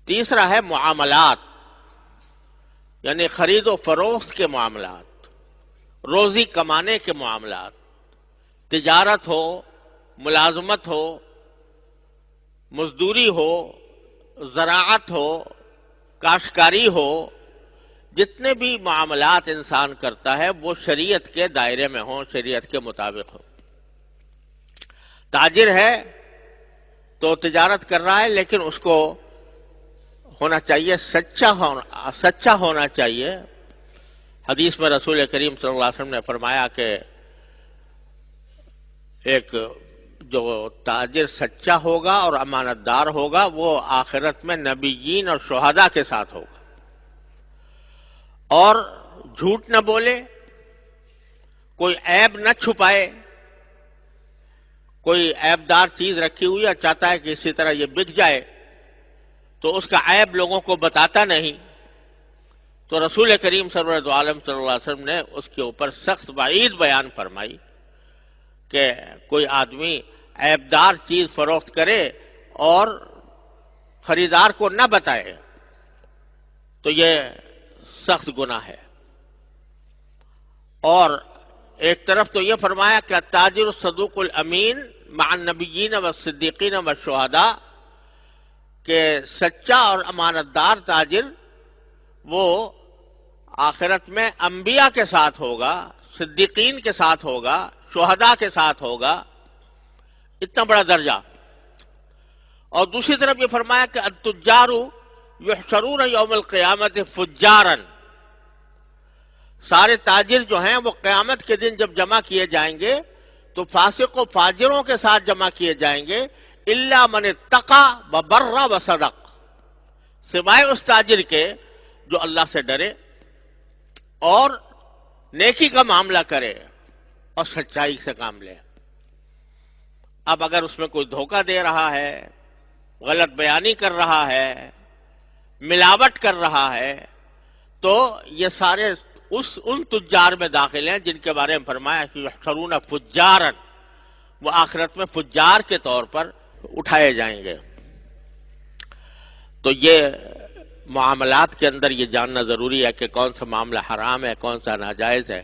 تیسرا ہے معاملات، یعنی خرید و فروخت کے معاملات، روزی کمانے کے معاملات، تجارت ہو، ملازمت ہو، مزدوری ہو، زراعت ہو، کاشتکاری ہو، جتنے بھی معاملات انسان کرتا ہے وہ شریعت کے دائرے میں ہوں، شریعت کے مطابق ہوں۔ تاجر ہے تو تجارت کر رہا ہے، لیکن اس کو ہونا چاہیے سچا ہونا چاہیے۔ حدیث میں رسول کریم صلی اللہ علیہ وسلم نے فرمایا کہ ایک جو تاجر سچا ہوگا اور امانت دار ہوگا وہ آخرت میں نبیین اور شہداء کے ساتھ ہوگا، اور جھوٹ نہ بولے، کوئی عیب نہ چھپائے، کوئی عیب دار چیز رکھی ہوئی ہے چاہتا ہے کہ اسی طرح یہ بک جائے تو اس کا عیب لوگوں کو بتاتا نہیں، تو رسول کریم سرور دو عالم صلی اللہ علیہ وسلم نے اس کے اوپر سخت وعید بیان فرمائی کہ کوئی آدمی عیبدار چیز فروخت کرے اور خریدار کو نہ بتائے تو یہ سخت گناہ ہے۔ اور ایک طرف تو یہ فرمایا کہ التاجر الصدوق الامین مع النبیین والصدیقین والشہداء، کہ سچا اور امانت دار تاجر وہ آخرت میں انبیاء کے ساتھ ہوگا، صدیقین کے ساتھ ہوگا، شہداء کے ساتھ ہوگا، اتنا بڑا درجہ۔ اور دوسری طرف یہ فرمایا کہ التجار یحشرون یوم القیامت فجارا، سارے تاجر جو ہیں وہ قیامت کے دن جب جمع کیے جائیں گے تو فاسق و فاجروں کے ساتھ جمع کیے جائیں گے، الا من اتقى وبر وصدق، سوائے اس تاجر کے جو اللہ سے ڈرے اور نیکی کا معاملہ کرے اور سچائی سے کام لے۔ اب اگر اس میں کوئی دھوکہ دے رہا ہے، غلط بیانی کر رہا ہے، ملاوٹ کر رہا ہے، تو یہ سارے ان تجار میں داخل ہیں جن کے بارے میں فرمایا کہ یحشرون فجارا، وہ آخرت میں فجار کے طور پر اٹھائے جائیں گے۔ تو یہ معاملات کے اندر یہ جاننا ضروری ہے کہ کون سا معاملہ حرام ہے، کون سا ناجائز ہے۔